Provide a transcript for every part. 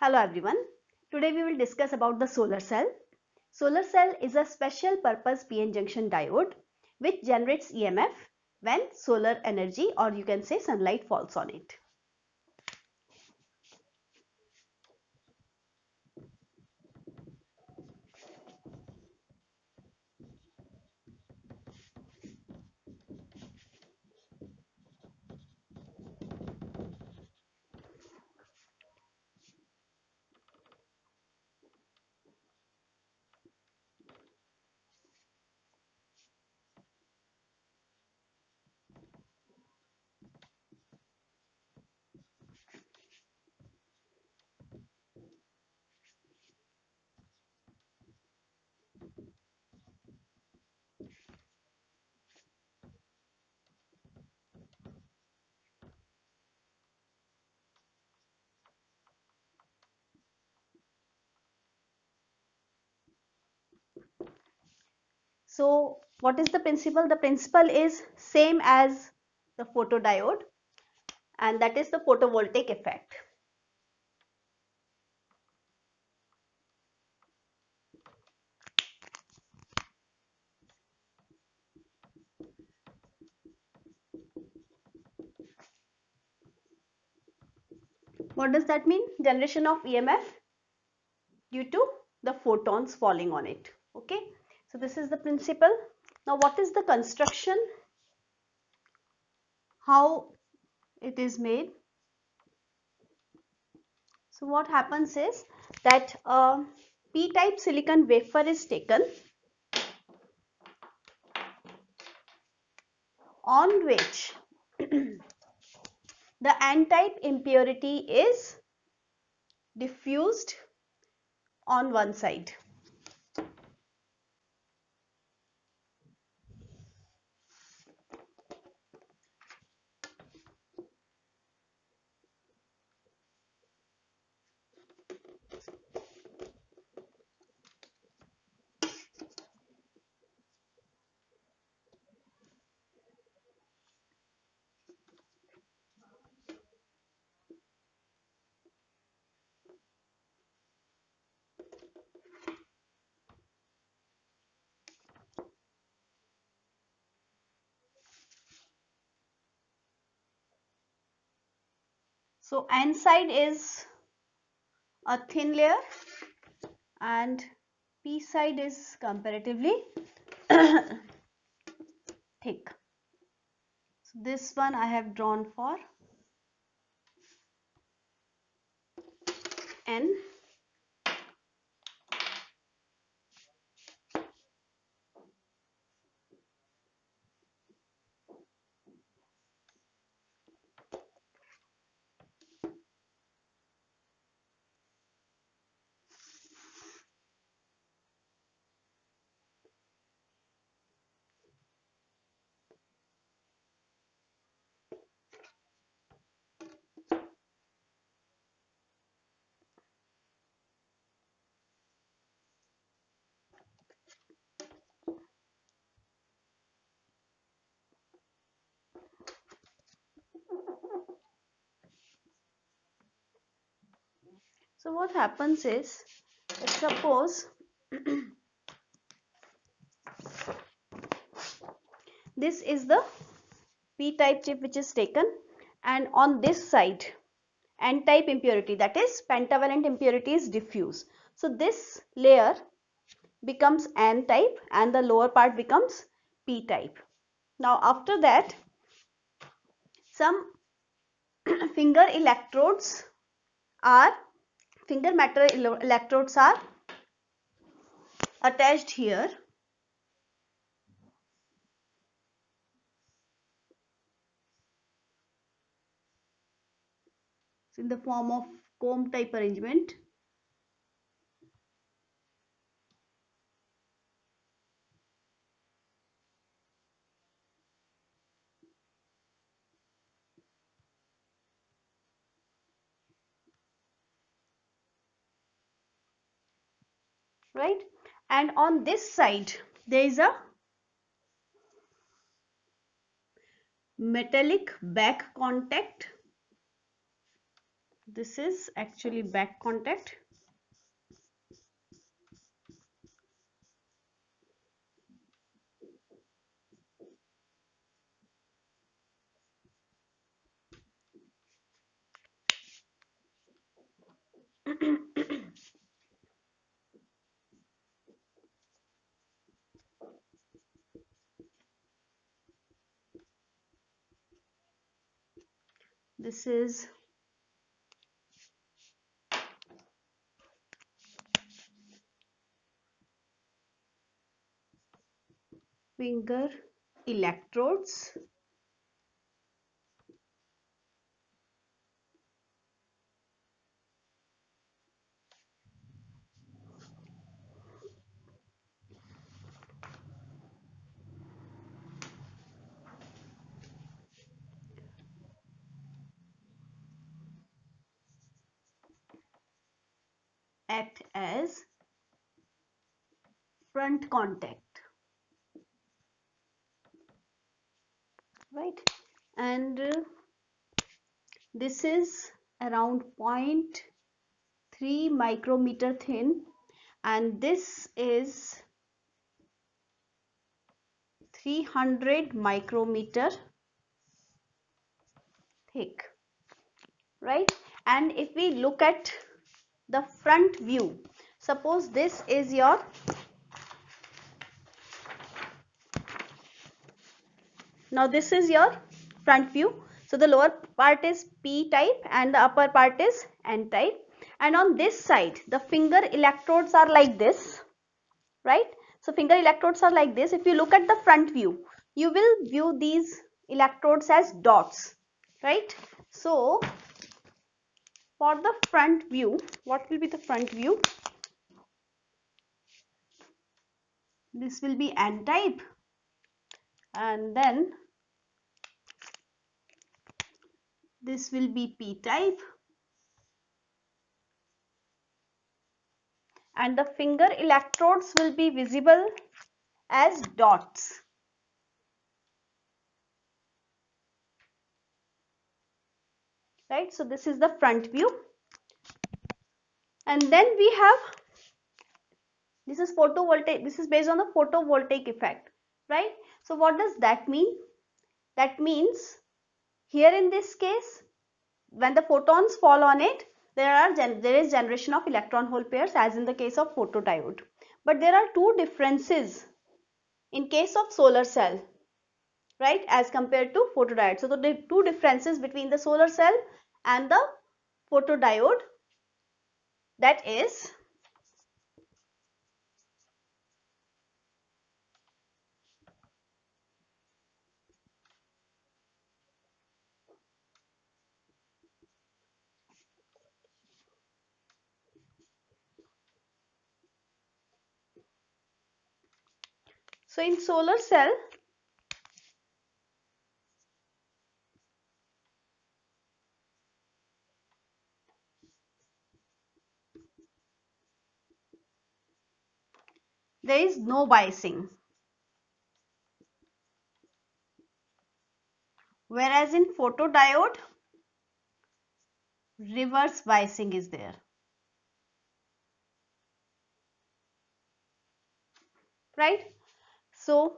Hello everyone. Today we will discuss about the solar cell. Solar cell is a special purpose PN junction diode which generates EMF when solar energy, or you can say sunlight, falls on it. So what is the principle? The principle is same as the photodiode, and that is the photovoltaic effect. What does that mean? Generation of EMF due to the photons falling on it. Okay, so this is the principle. Now what is the construction? How it is made? So what happens is that a p-type silicon wafer is taken on which the n-type impurity is diffused on one side. So n side is a thin layer and p side is comparatively thick. So this one I have drawn for n. So what happens is, let's suppose this is the p-type chip which is taken, and on this side n-type impurity, that is pentavalent impurity, is diffused. So this layer becomes n-type and the lower part becomes p-type. Now after that, some finger metal electrodes are attached here. In the form of comb type arrangement. Right, and on this side there is a metallic back contact This is actually back contact. This is finger electrodes. Act as front contact, right? And this is around 0.3 micrometer thin, and this is 300 micrometer thick, right? And if we look at the front view, suppose this is your, now this is your front view. So the lower part is P type and the upper part is N type, and on this side the finger electrodes are like this, right? So finger electrodes are like this. If you look at the front view, you will view these electrodes as dots, right? So for the front view, what will be the front view? This will be N type, and then this will be P type, and the finger electrodes will be visible as dots, right? So this is the front view, and then we have, this is photovoltaic, this is based on the photovoltaic effect, right? So what does that mean? That means here in this case, when the photons fall on it, there is generation of electron hole pairs as in the case of photodiode. But there are two differences in case of solar cell, right, as compared to photodiode. So the two differences between the solar cell and the photodiode, that is, so in solar cell there is no biasing, whereas in photodiode reverse biasing is there, right? So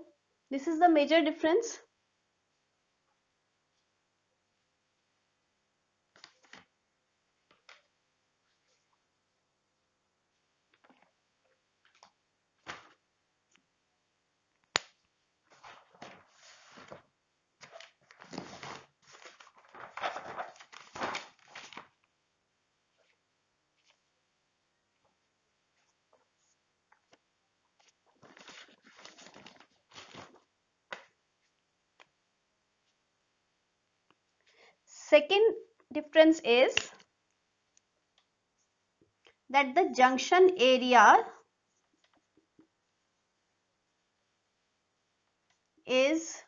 this is the major difference. Second difference is that the junction area is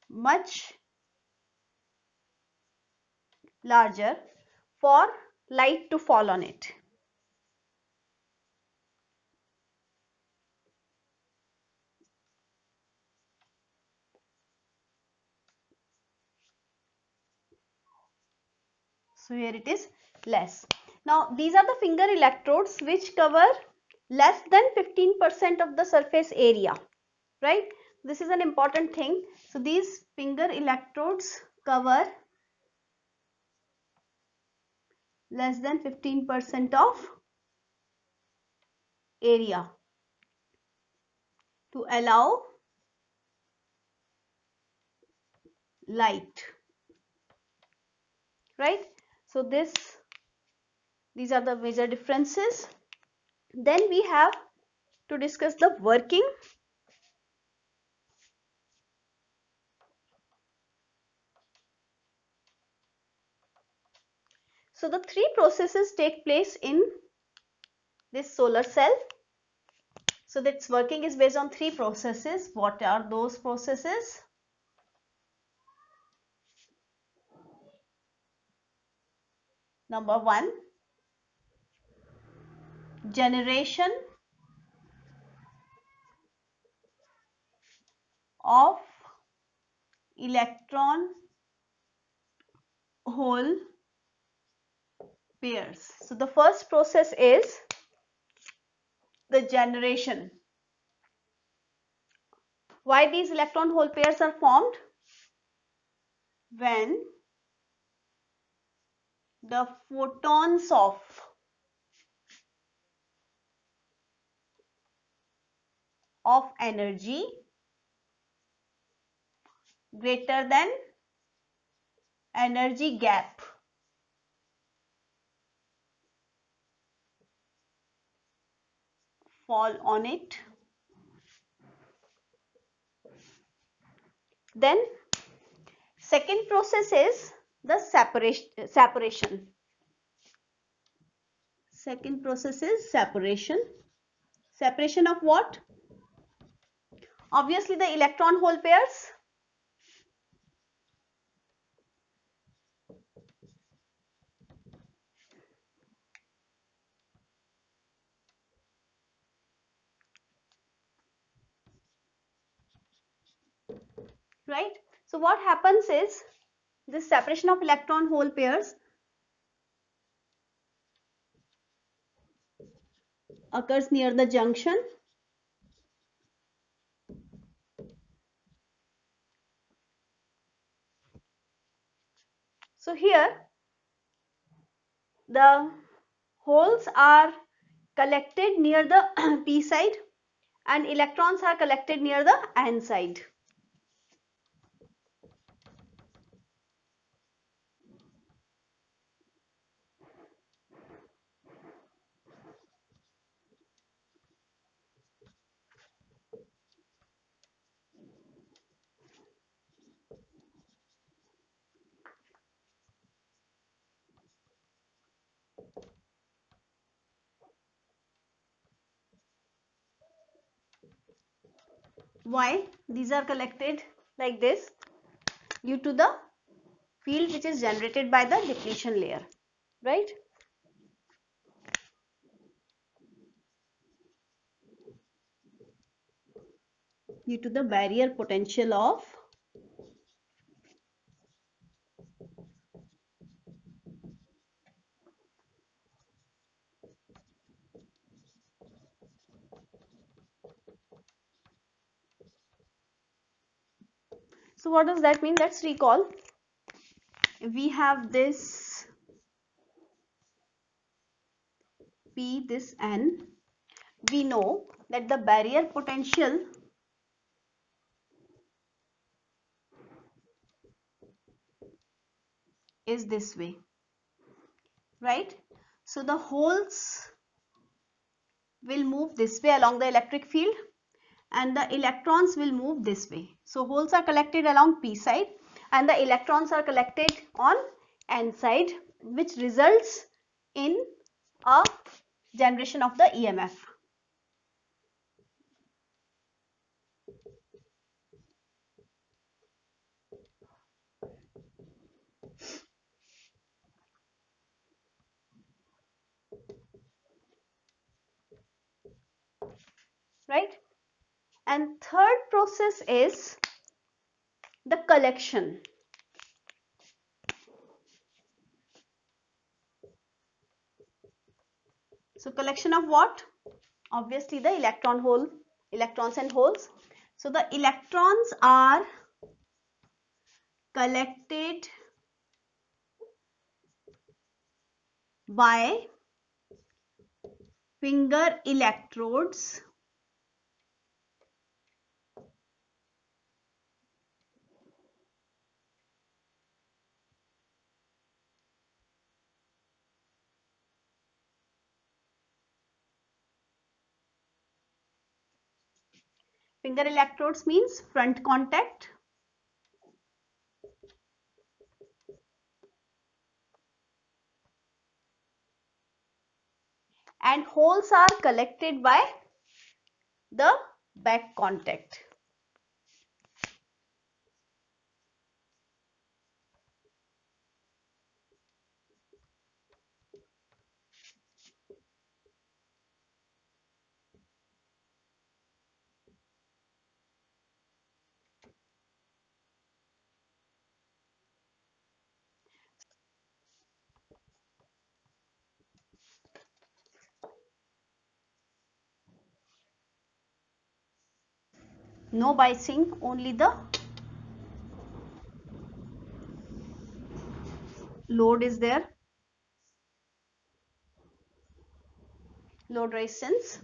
much larger for light to fall on it. So here it is less. Now these are the finger electrodes which cover less than 15% of the surface area, right? This is an important thing. So these finger electrodes cover less than 15% of area to allow light, right? So these are the major differences. Then we have to discuss the working. So the three processes take place in this solar cell. So its working is based on three processes. What are those processes? Number one, generation of electron hole pairs. So the first process is the generation. Why these electron hole pairs are formed? When the photons of energy greater than energy gap fall on it, then second process is the separation. Second process is separation. Separation of what? Obviously the electron hole pairs. Right? So what happens is this separation of electron hole pairs occurs near the junction. So here the holes are collected near the p side and electrons are collected near the n side. Why these are collected like this? Due to the field which is generated by the depletion layer, right? Due to the barrier potential of so what does that mean? Let's recall. We have this P, this N. We know that the barrier potential is this way, right? So the holes will move this way along the electric field and the electrons will move this way. So holes are collected along p side and the electrons are collected on n side, which results in a generation of the EMF. Right? And third process is the collection. So collection of what? Obviously the electrons and holes. So the electrons are collected by finger electrodes means front contact, and holes are collected by the back contact. No biasing, only the load is there, load resistance,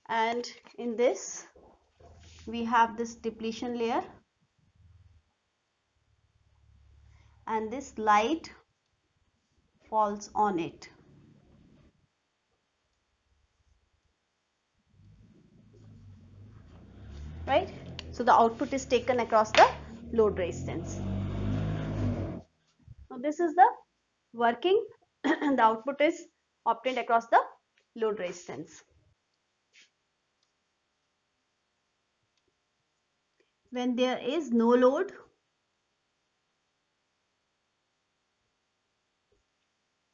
and in this we have this depletion layer, and this light falls on it. Right? So the output is taken across the load resistance. Now this is the working. The output is obtained across the load resistance. When there is no load,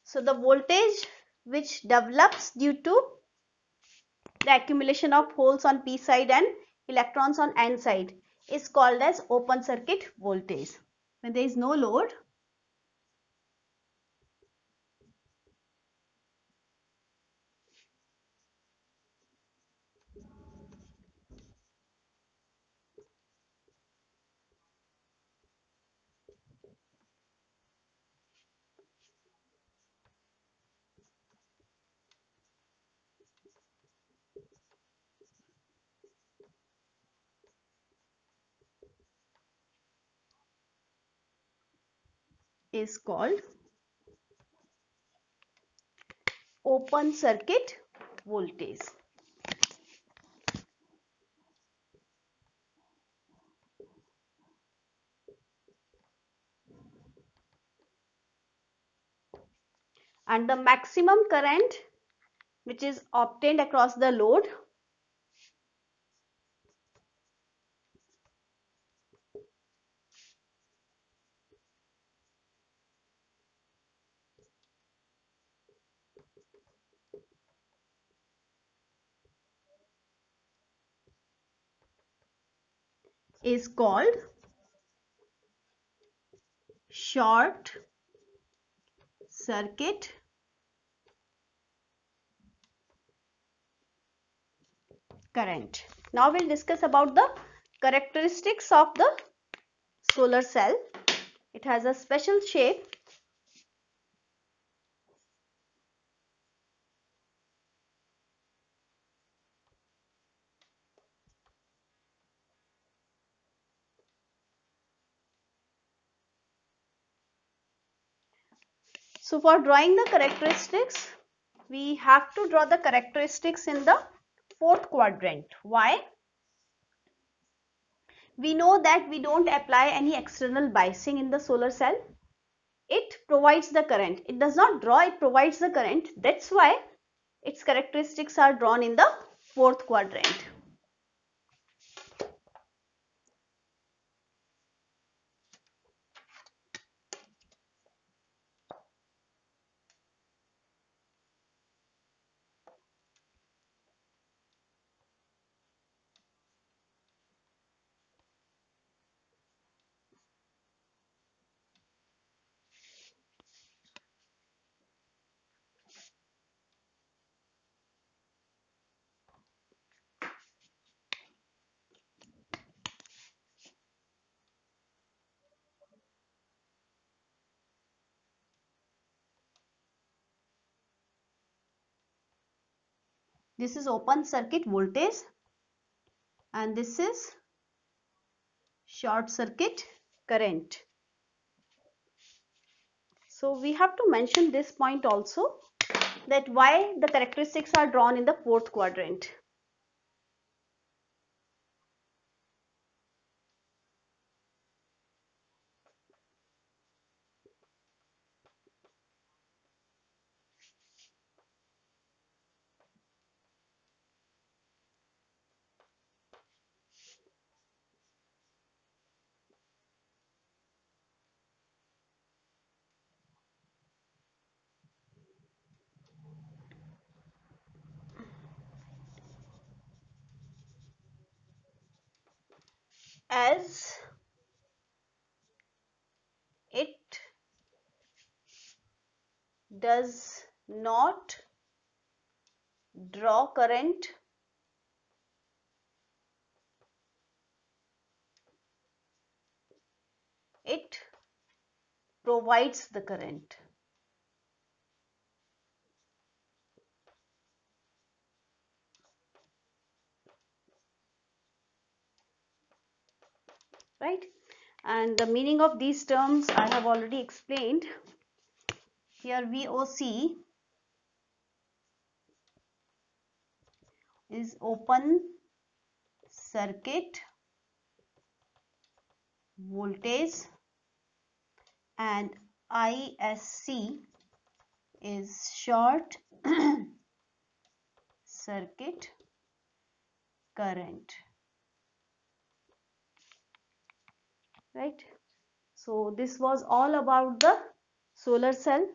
so the voltage which develops due to the accumulation of holes on p side and electrons on n side is called as open circuit voltage. When there is no load, is called open circuit voltage. And the maximum current which is obtained across the load is called short circuit current. Now we'll discuss about the characteristics of the solar cell. It has a special shape. So for drawing the characteristics, we have to draw the characteristics in the fourth quadrant. Why? We know that we don't apply any external biasing in the solar cell. It provides the current. It does not draw, it provides the current. That's why its characteristics are drawn in the fourth quadrant. This is open circuit voltage and this is short circuit current. So we have to mention this point also, that why the characteristics are drawn in the fourth quadrant. As it does not draw current, it provides the current. Right? And the meaning of these terms I have already explained. Here VOC is open circuit voltage and ISC is short circuit current. Right? So this was all about the solar cell,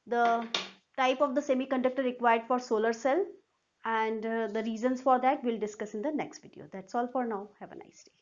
the type of the semiconductor required for solar cell, and the reasons for that we'll discuss in the next video. That's all for now. Have a nice day.